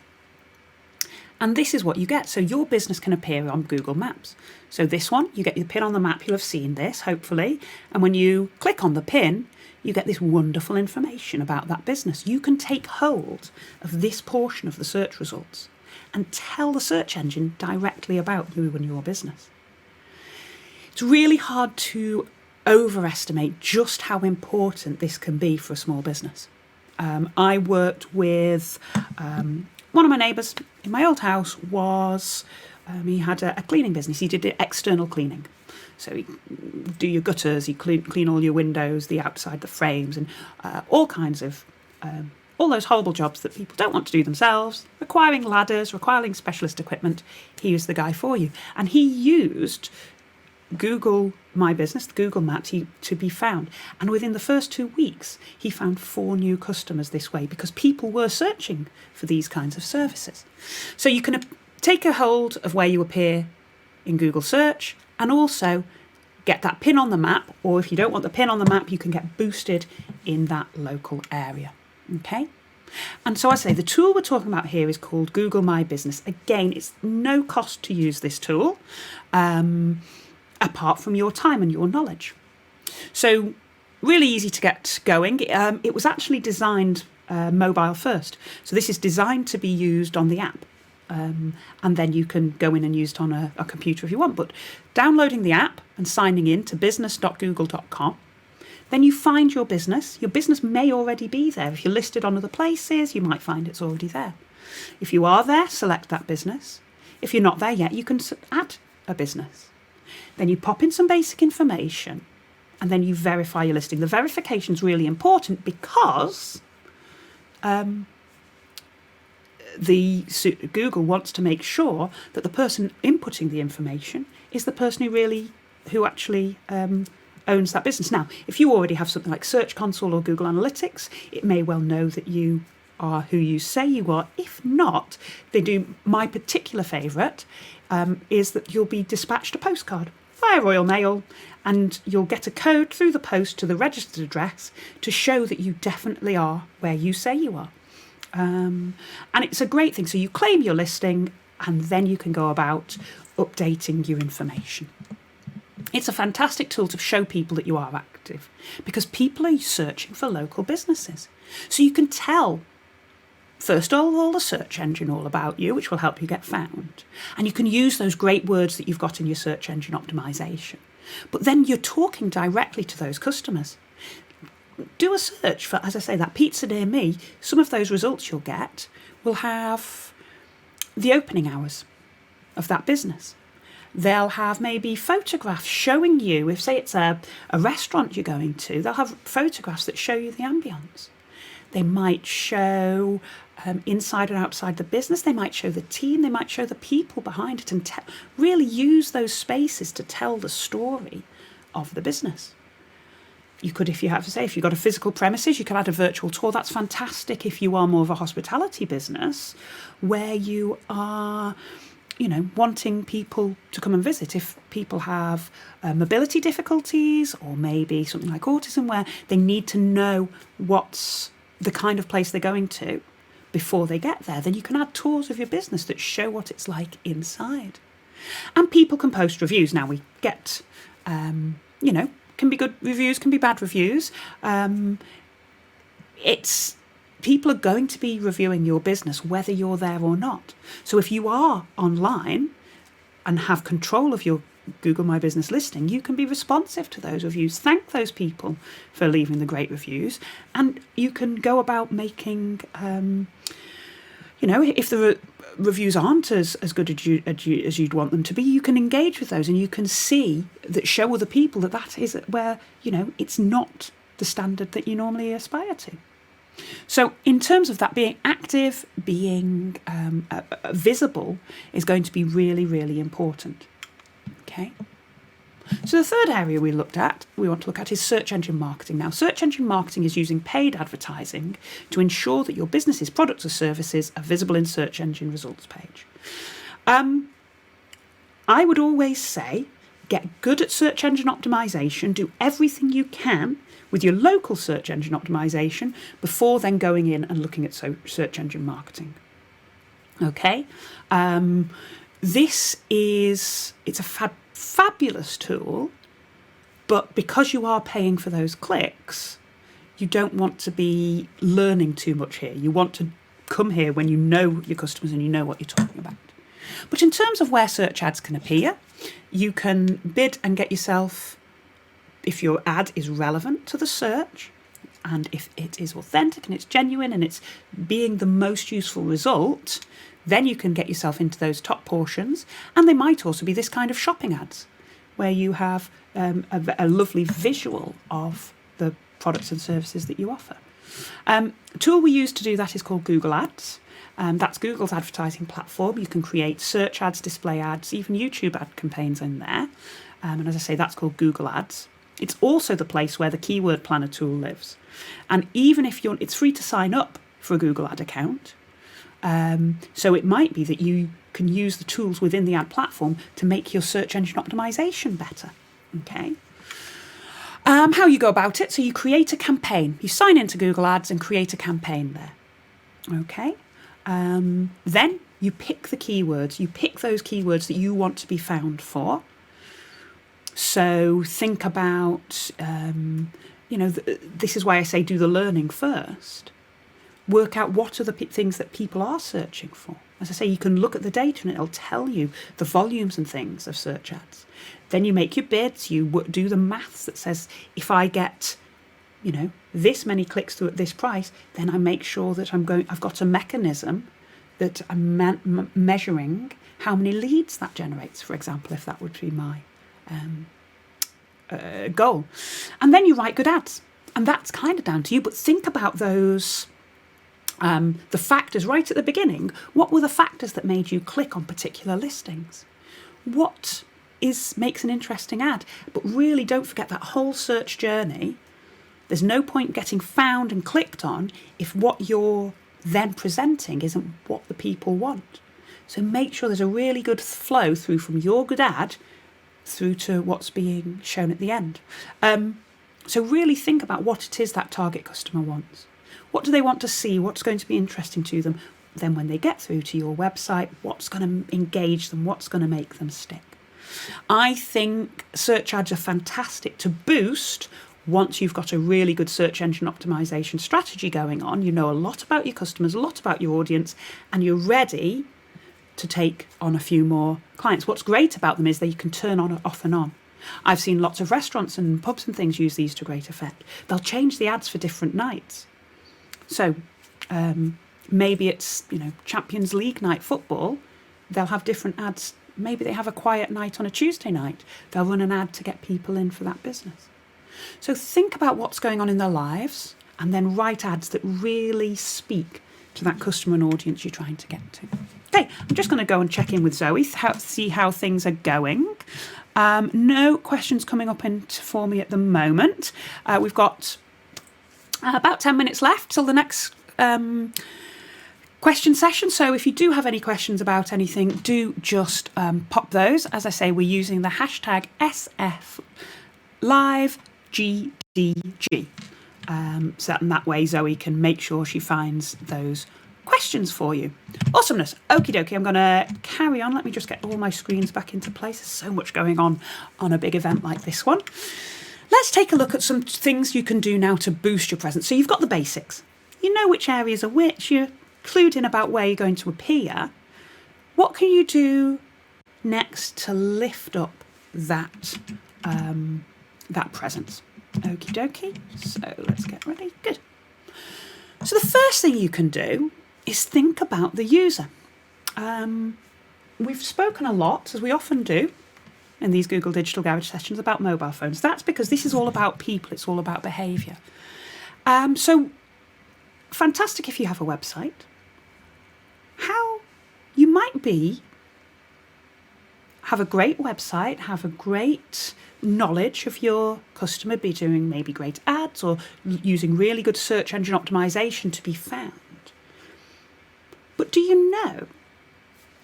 [SPEAKER 1] And this is what you get. So your business can appear on Google Maps. So this one, you get your pin on the map. You'll have seen this, hopefully. And when you click on the pin, you get this wonderful information about that business. You can take hold of this portion of the search results and tell the search engine directly about you and your business. It's really hard to overestimate just how important this can be for a small business. I worked with one of my neighbours in my old house he had a cleaning business. He did external cleaning. So he'd do your gutters, he'd clean all your windows, the outside, the frames, and all kinds of all those horrible jobs that people don't want to do themselves, requiring ladders, requiring specialist equipment. He was the guy for you. And he used Google My Business, Google Maps, to be found. And within the first 2 weeks, he found 4 new customers this way because people were searching for these kinds of services. So you can take a hold of where you appear in Google search and also get that pin on the map, or if you don't want the pin on the map, you can get boosted in that local area. Okay? And so I say the tool we're talking about here is called Google My Business. Again, it's no cost to use this tool, apart from your time and your knowledge. So really easy to get going. It was actually designed mobile first. So this is designed to be used on the app. And then you can go in and use it on a computer if you want. But downloading the app and signing in to business.google.com, then you find your business. Your business may already be there. If you're listed on other places, you might find it's already there. If you are there, select that business. If you're not there yet, you can add a business. Then you pop in some basic information and then you verify your listing. The verification is really important because Google wants to make sure that the person inputting the information is the person who actually owns that business. Now, if you already have something like Search Console or Google Analytics, it may well know that you are who you say you are. If not, they do. My particular favourite is that you'll be dispatched a postcard via Royal Mail, and you'll get a code through the post to the registered address to show that you definitely are where you say you are. And it's a great thing. So you claim your listing and then you can go about updating your information. It's a fantastic tool to show people that you are active because people are searching for local businesses. So you can tell, first of all the search engine all about you, which will help you get found. And you can use those great words that you've got in your search engine optimization. But then you're talking directly to those customers. Do a search for, as I say, that pizza near me. Some of those results you'll get will have the opening hours of that business. They'll have maybe photographs showing you, if say it's a restaurant you're going to, they'll have photographs that show you the ambience. They might show inside and outside the business. They might show the team. They might show the people behind it and really use those spaces to tell the story of the business. You could, if you've got a physical premises, you could add a virtual tour. That's fantastic if you are more of a hospitality business where you are, wanting people to come and visit. If people have mobility difficulties or maybe something like autism where they need to know what's the kind of place they're going to before they get there, then you can add tours of your business that show what it's like inside. And people can post reviews. Now we get, can be good reviews, can be bad reviews. People are going to be reviewing your business whether you're there or not. So if you are online and have control of your Google My Business listing, you can be responsive to those reviews. Thank those people for leaving the great reviews. And you can go about making, if the reviews aren't as good as you'd want them to be, you can engage with those and you can show other people that is where, it's not the standard that you normally aspire to. So in terms of that, being active, being visible is going to be really, really important. Okay. So the third area we want to look at is search engine marketing. Now, search engine marketing is using paid advertising to ensure that your business's products or services are visible in search engine results page. I would always say, get good at search engine optimization, do everything you can with your local search engine optimization before then going in and looking at search engine marketing. Okay. It's a fabulous tool, but because you are paying for those clicks, you don't want to be learning too much here. You want to come here when you know your customers and you know what you're talking about. But in terms of where search ads can appear, you can bid and get yourself, if your ad is relevant to the search, and if it is authentic and it's genuine and it's being the most useful result, then you can get yourself into those top portions. And they might also be this kind of shopping ads where you have a lovely visual of the products and services that you offer. The tool we use to do that is called Google Ads. That's Google's advertising platform. You can create search ads, display ads, even YouTube ad campaigns in there. And as I say, that's called Google Ads. It's also the place where the keyword planner tool lives. And even if it's free to sign up for a Google ad account. So it might be that you can use the tools within the ad platform to make your search engine optimization better. Okay. How you go about it. So you create a campaign. You sign into Google Ads and create a campaign there. Okay. Then you pick the keywords. You pick those keywords that you want to be found for. So think about, this is why I say do the learning first. Work out what are the things that people are searching for. As I say, you can look at the data and it'll tell you the volumes and things of search ads. Then you make your bids, you do the maths that says, if I get, this many clicks through at this price, then I make sure that I've got a mechanism that I'm measuring how many leads that generates, for example, if that would be my goal. And then you write good ads. And that's kind of down to you, but think about those, the factors right at the beginning. What were the factors that made you click on particular listings? What makes an interesting ad? But really don't forget that whole search journey. There's no point getting found and clicked on if what you're then presenting isn't what the people want. So make sure there's a really good flow through from your good ad through to what's being shown at the end. So really think about what it is that target customer wants. What do they want to see? What's going to be interesting to them? Then when they get through to your website, what's going to engage them? What's going to make them stick? I think search ads are fantastic to boost once you've got a really good search engine optimization strategy going on. You know a lot about your customers, a lot about your audience, and you're ready to take on a few more clients. What's great about them is that you can turn on, off and on. I've seen lots of restaurants and pubs and things use these to great effect. They'll change the ads for different nights. So Maybe it's, Champions League night football. They'll have different ads. Maybe they have a quiet night on a Tuesday night. They'll run an ad to get people in for that business. So think about what's going on in their lives and then write ads that really speak to that customer and audience you're trying to get to. Okay, I'm just going to go and check in with Zoe, see how things are going. No questions coming up for me at the moment. We've got about 10 minutes left till the next question session. So if you do have any questions about anything, do just pop those. As I say, we're using the hashtag SFLiveGDG. So that way Zoe can make sure she finds those questions for you. Awesomeness. Okie dokie, I'm going to carry on. Let me just get all my screens back into place. There's so much going on a big event like this one. Let's take a look at some things you can do now to boost your presence. So you've got the basics. You know which areas are which. You're clued in about where you're going to appear. What can you do next to lift up that presence? Okie dokie. So let's get ready. Good. So the first thing you can do is think about the user. We've spoken a lot, as we often do, in these Google Digital Garage sessions about mobile phones. That's because this is all about people. It's all about behaviour. So fantastic if you have a website. How you might have a great website, have a great knowledge of your customer, be doing maybe great ads or using really good search engine optimization to be found. But do you know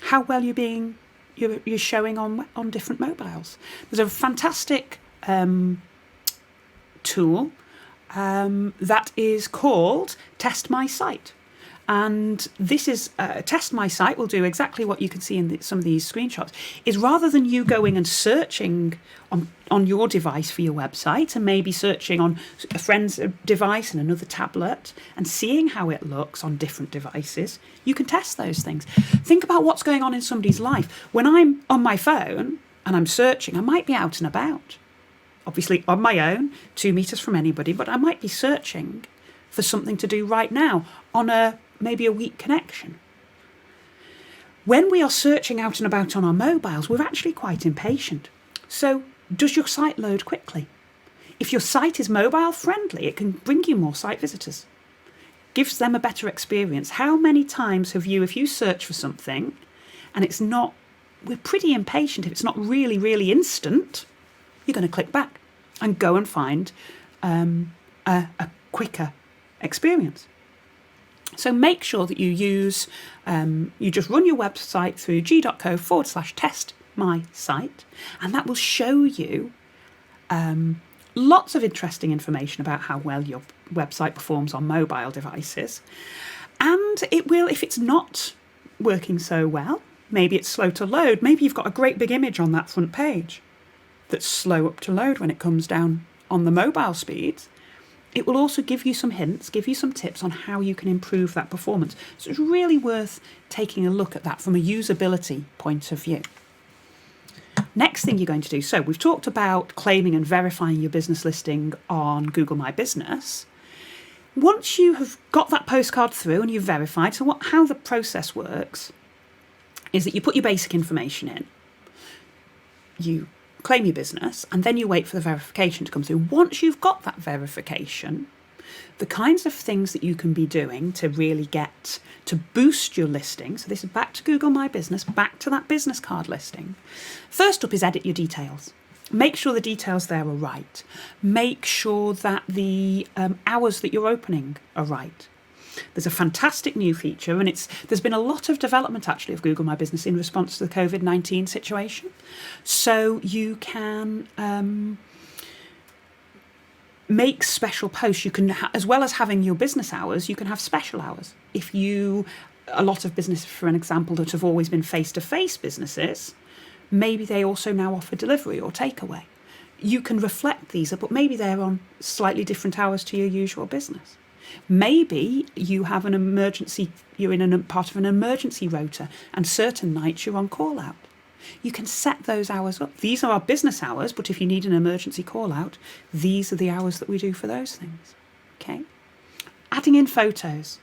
[SPEAKER 1] how well you're showing on different mobiles? There's a fantastic tool that is called Test My Site. And this is Test My Site will do exactly what you can see in some of these screenshots, is rather than you going and searching on your device for your website and maybe searching on a friend's device and another tablet and seeing how it looks on different devices, you can test those things. Think about what's going on in somebody's life. When I'm on my phone and I'm searching, I might be out and about, obviously on my own, 2 meters from anybody, but I might be searching for something to do right now on maybe a weak connection. When we are searching out and about on our mobiles, we're actually quite impatient. So does your site load quickly? If your site is mobile friendly, it can bring you more site visitors. Gives them a better experience. How many times have you, if you search for something and we're pretty impatient, if it's not really, really instant, you're going to click back and go and find a quicker experience. So make sure that you use, you just run your website through g.co/test my site, and that will show you lots of interesting information about how well your website performs on mobile devices. And it will, if it's not working so well, maybe it's slow to load, maybe you've got a great big image on that front page that's slow up to load when it comes down on the mobile speeds. It will also give you some hints, give you some tips on how you can improve that performance. So it's really worth taking a look at that from a usability point of view. Next thing you're going to do, so we've talked about claiming and verifying your business listing on Google My Business. Once you have got that postcard through and you've verified, so how the process works is that you put your basic information in, you claim your business, and then you wait for the verification to come through. Once you've got that verification, the kinds of things that you can be doing to really get to boost your listing, so this is back to Google My Business, back to that business card listing. First up is edit your details. Make sure the details there are right. Make sure that the hours that you're opening are right. There's a fantastic new feature, and there's been a lot of development actually of Google My Business in response to the COVID-19 situation. So you can make special posts. You can, as well as having your business hours, you can have special hours. A lot of businesses, for an example, that have always been face-to-face businesses, maybe they also now offer delivery or takeaway. You can reflect these, but maybe they're on slightly different hours to your usual business. Maybe you have an emergency, you're in a part of an emergency rota, and certain nights you're on call out. You can set those hours up. These are our business hours, but if you need an emergency call out, these are the hours that we do for those things. Okay? Adding in photos.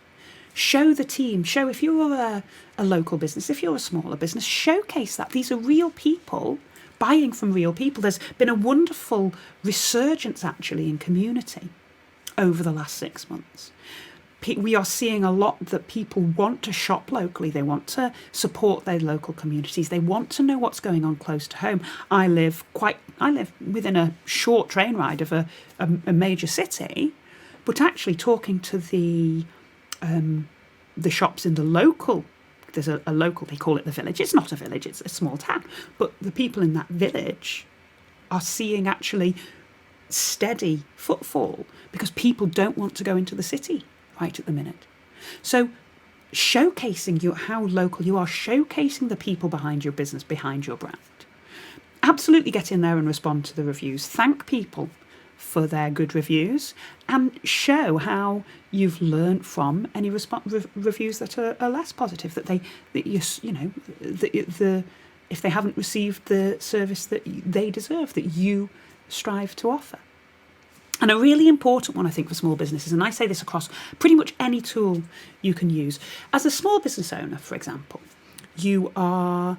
[SPEAKER 1] Show the team, show if you're a local business, if you're a smaller business, showcase that. These are real people buying from real people. There's been a wonderful resurgence actually in community over the last 6 months. We are seeing a lot that people want to shop locally. They want to support their local communities. They want to know what's going on close to home. I live within a short train ride of a major city, but actually talking to the shops in the local, there's a local, they call it the village. It's not a village, it's a small town. But the people in that village are seeing actually steady footfall because people don't want to go into the city right at the minute. So showcasing how local you are, showcasing the people behind your business, behind your brand. Absolutely get in there and respond to the reviews. Thank people for their good reviews and show how you've learnt from any reviews that are less positive, if they haven't received the service that they deserve, that you strive to offer. And a really important one, I think, for small businesses, and I say this across pretty much any tool you can use. As a small business owner, for example, you are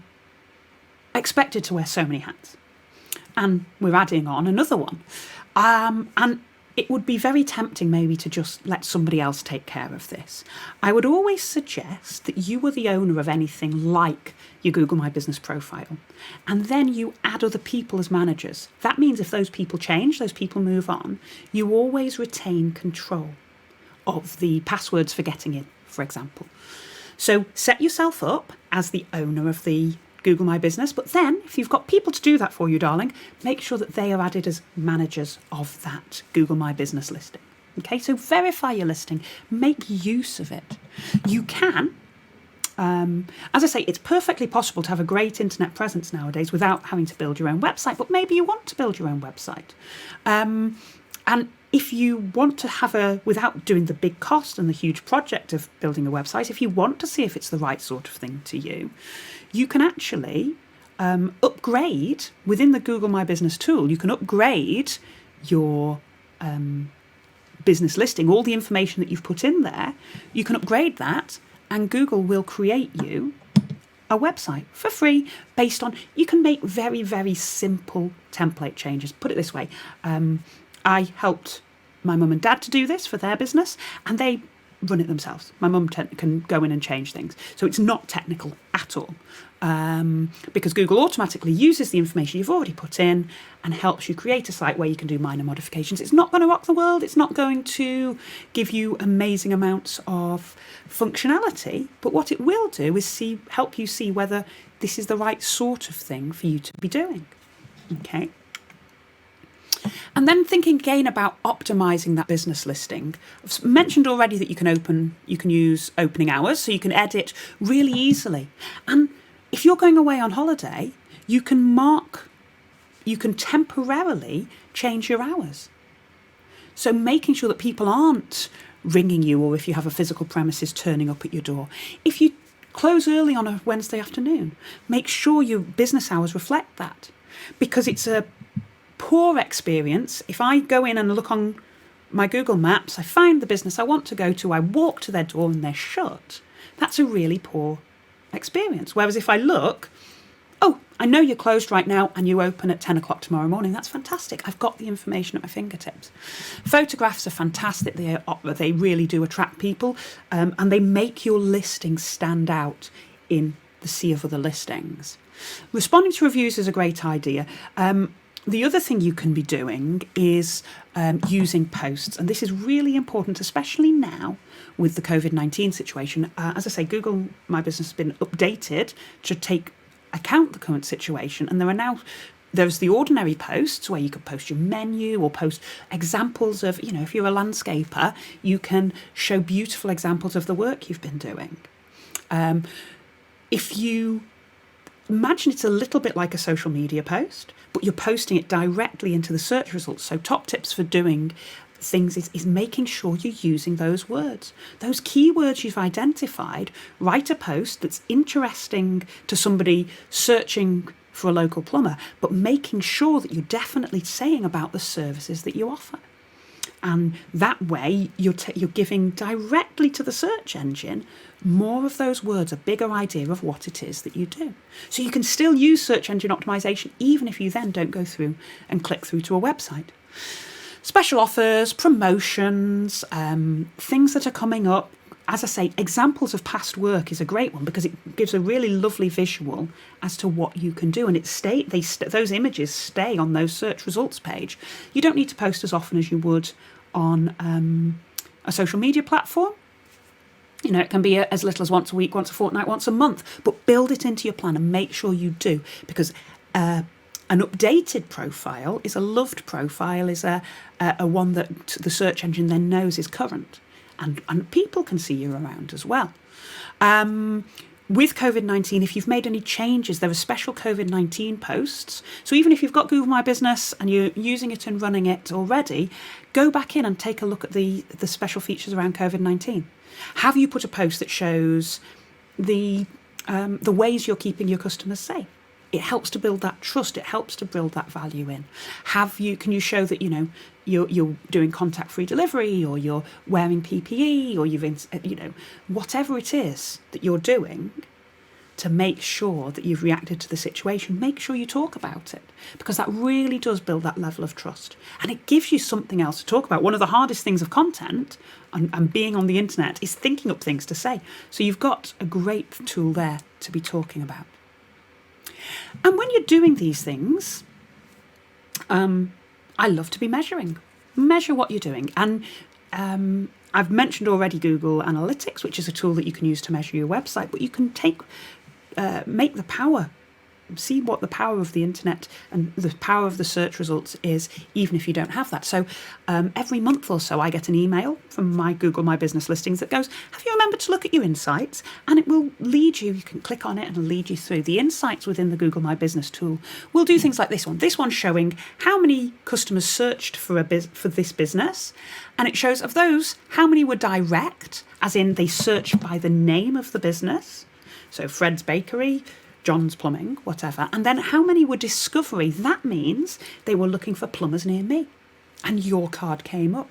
[SPEAKER 1] expected to wear so many hats. And we're adding on another one. And it would be very tempting maybe to just let somebody else take care of this. I would always suggest that you are the owner of anything like your Google My Business profile, and then you add other people as managers. That means if those people change, those people move on, you always retain control of the passwords for getting in, for example. So set yourself up as the owner of the Google My Business, but then if you've got people to do that for you, darling, make sure that they are added as managers of that Google My Business listing. Okay, so verify your listing, make use of it. You can, as I say, it's perfectly possible to have a great internet presence nowadays without having to build your own website, but maybe you want to build your own website. And if you want to have without doing the big cost and the huge project of building a website, if you want to see if it's the right sort of thing to you, you can actually upgrade within the Google My Business tool. You can upgrade your business listing, all the information that you've put in there. You can upgrade that, and Google will create you a website for free based on, you can make very, very simple template changes. Put it this way, I helped my mum and dad to do this for their business, and they run it themselves. My mum can go in and change things. So it's not technical at all, because Google automatically uses the information you've already put in and helps you create a site where you can do minor modifications. It's not going to rock the world. It's not going to give you amazing amounts of functionality, but what it will do is help you see whether this is the right sort of thing for you to be doing. Okay. And then thinking again about optimizing that business listing. I've mentioned already that you can use opening hours, so you can edit really easily. And if you're going away on holiday, you can temporarily change your hours. So making sure that people aren't ringing you, or if you have a physical premises, turning up at your door. If you close early on a Wednesday afternoon, make sure your business hours reflect that, because it's a poor experience. If I go in and look on my Google Maps, I find the business I want to go to, I walk to their door and they're shut. That's a really poor experience. Whereas if I look, oh, I know you're closed right now and you open at 10 o'clock tomorrow morning, that's fantastic. I've got the information at my fingertips. Photographs are fantastic. They really do attract people, and they make your listing stand out in the sea of other listings. Responding to reviews is a great idea. The other thing you can be doing is using posts. And this is really important, especially now with the COVID-19 situation. As I say, Google My Business has been updated to take account the current situation. And there's the ordinary posts where you could post your menu or post examples of, if you're a landscaper, you can show beautiful examples of the work you've been doing. If you imagine it's a little bit like a social media post, but you're posting it directly into the search results. So top tips for doing things is making sure you're using those words. Those keywords you've identified, write a post that's interesting to somebody searching for a local plumber, but making sure that you're definitely saying about the services that you offer. And that way, you're giving directly to the search engine more of those words, a bigger idea of what it is that you do. So you can still use search engine optimization, even if you then don't go through and click through to a website. Special offers, promotions, things that are coming up. As I say, examples of past work is a great one because it gives a really lovely visual as to what you can do, and those images stay on those search results page. You don't need to post as often as you would on a social media platform. You know, it can be as little as once a week, once a fortnight, once a month, but build it into your plan and make sure you do, because an updated profile is a loved profile, is a one that the search engine then knows is current. And people can see you around as well. With COVID-19, if you've made any changes, there are special COVID-19 posts. So even if you've got Google My Business and you're using it and running it already, go back in and take a look at the special features around COVID-19. Have you put a post that shows the ways you're keeping your customers safe? It helps to build that trust. It helps to build that value in. Can you show that, you know, you're doing contact-free delivery, or you're wearing PPE, or whatever it is that you're doing to make sure that you've reacted to the situation. Make sure you talk about it, because that really does build that level of trust, and it gives you something else to talk about. One of the hardest things of content and being on the internet is thinking up things to say. So you've got a great tool there to be talking about. And when you're doing these things, I love to be measuring. Measure what you're doing. And I've mentioned already Google Analytics, which is a tool that you can use to measure your website, but you can see what the power of the internet and the power of the search results is, even if you don't have that. So every month or so I get an email from my Google My Business listings that goes, have you remembered to look at your insights? And it will lead you can click on it and it'll lead you through. The insights within the Google My Business tool will do things like this one. This one's showing how many customers searched for this business, and it shows of those, how many were direct, as in they searched by the name of the business. So Fred's Bakery, John's Plumbing, whatever. And then how many were discovery? That means they were looking for plumbers near me, and your card came up.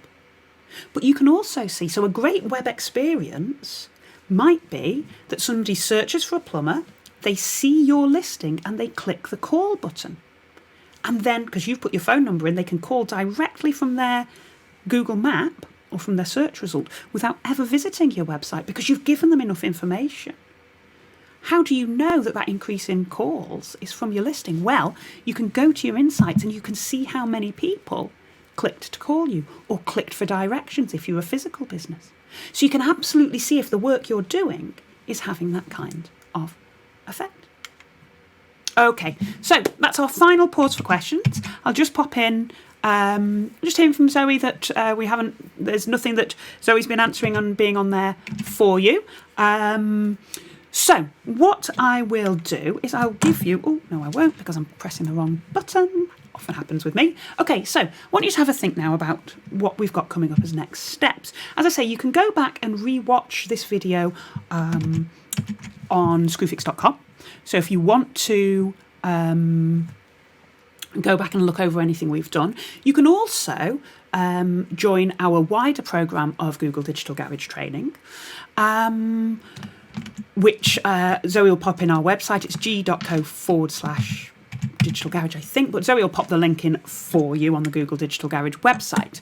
[SPEAKER 1] But you can also see, so a great web experience might be that somebody searches for a plumber, they see your listing and they click the call button. And then, because you've put your phone number in, they can call directly from their Google map or from their search result without ever visiting your website, because you've given them enough information. How do you know that increase in calls is from your listing? Well, you can go to your insights and you can see how many people clicked to call you or clicked for directions if you're a physical business. So you can absolutely see if the work you're doing is having that kind of effect. Okay, so that's our final pause for questions. I'll just pop in. Just hearing from Zoe that there's nothing that Zoe's been answering on being on there for you. So what I will do is I'll give you, oh no I won't, because I'm pressing the wrong button, often happens with me. Okay, so I want you to have a think now about what we've got coming up as next steps. As I say, you can go back and re-watch this video on Screwfix.com. So if you want to go back and look over anything we've done, you can also join our wider programme of Google Digital Garage training, which Zoe will pop in our website. It's g.co/digital garage, I think, but Zoe will pop the link in for you on the Google Digital Garage website.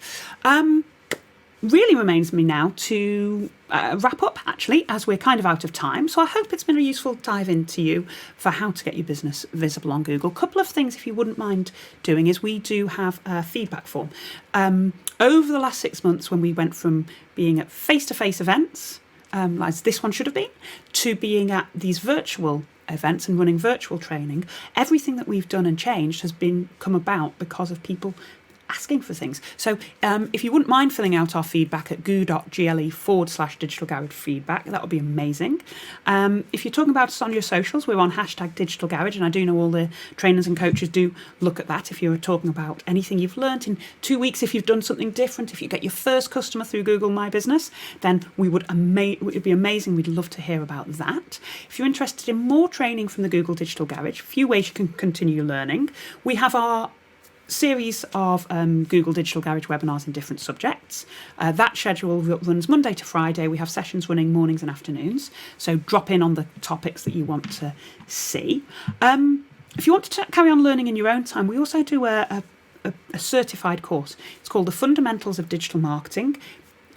[SPEAKER 1] Really remains me now to wrap up, actually, as we're kind of out of time. So I hope it's been a useful dive into you for how to get your business visible on Google. A couple of things, if you wouldn't mind doing, is we do have a feedback form. Over the last 6 months, when we went from being at face-to-face events, as this one should have been, to being at these virtual events and running virtual training, everything that we've done and changed has come about because of people asking for things. So if you wouldn't mind filling out our feedback at goo.gle/digital garage feedback, that would be amazing. If you're talking about us on your socials, we're on #digital garage, and I do know all the trainers and coaches do look at that. If you're talking about anything you've learnt in 2 weeks, if you've done something different, if you get your first customer through Google My Business, then it would be amazing. We'd love to hear about that. If you're interested in more training from the Google Digital Garage, a few ways you can continue learning. We have our series of Google Digital Garage webinars in different subjects. That schedule runs Monday to Friday. We have sessions running mornings and afternoons. So drop in on the topics that you want to see. If you want to carry on learning in your own time, we also do a certified course. It's called The Fundamentals of Digital Marketing.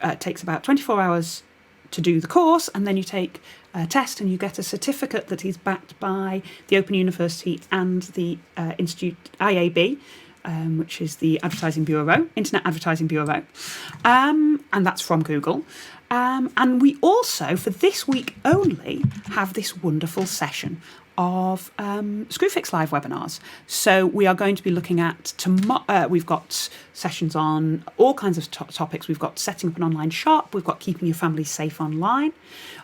[SPEAKER 1] It takes about 24 hours to do the course, and then you take a test and you get a certificate that is backed by the Open University and the Institute IAB, which is the Advertising Bureau, Internet Advertising Bureau, and that's from Google. And we also, for this week only, have this wonderful session of Screwfix live webinars. So we are going to be looking at we've got sessions on all kinds of topics. We've got setting up an online shop. We've got keeping your family safe online.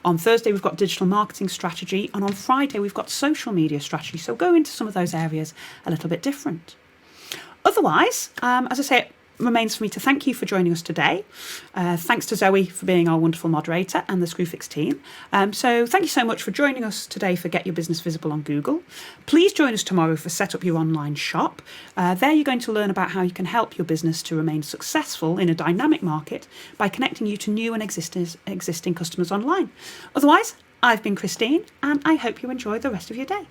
[SPEAKER 1] On Thursday, we've got digital marketing strategy. And on Friday, we've got social media strategy. So go into some of those areas a little bit different. Otherwise, as I say, it remains for me to thank you for joining us today. Thanks to Zoe for being our wonderful moderator and the Screwfix team. So thank you so much for joining us today for Get Your Business Visible on Google. Please join us tomorrow for Set Up Your Online Shop. There you're going to learn about how you can help your business to remain successful in a dynamic market by connecting you to new and existing customers online. Otherwise, I've been Christine, and I hope you enjoy the rest of your day.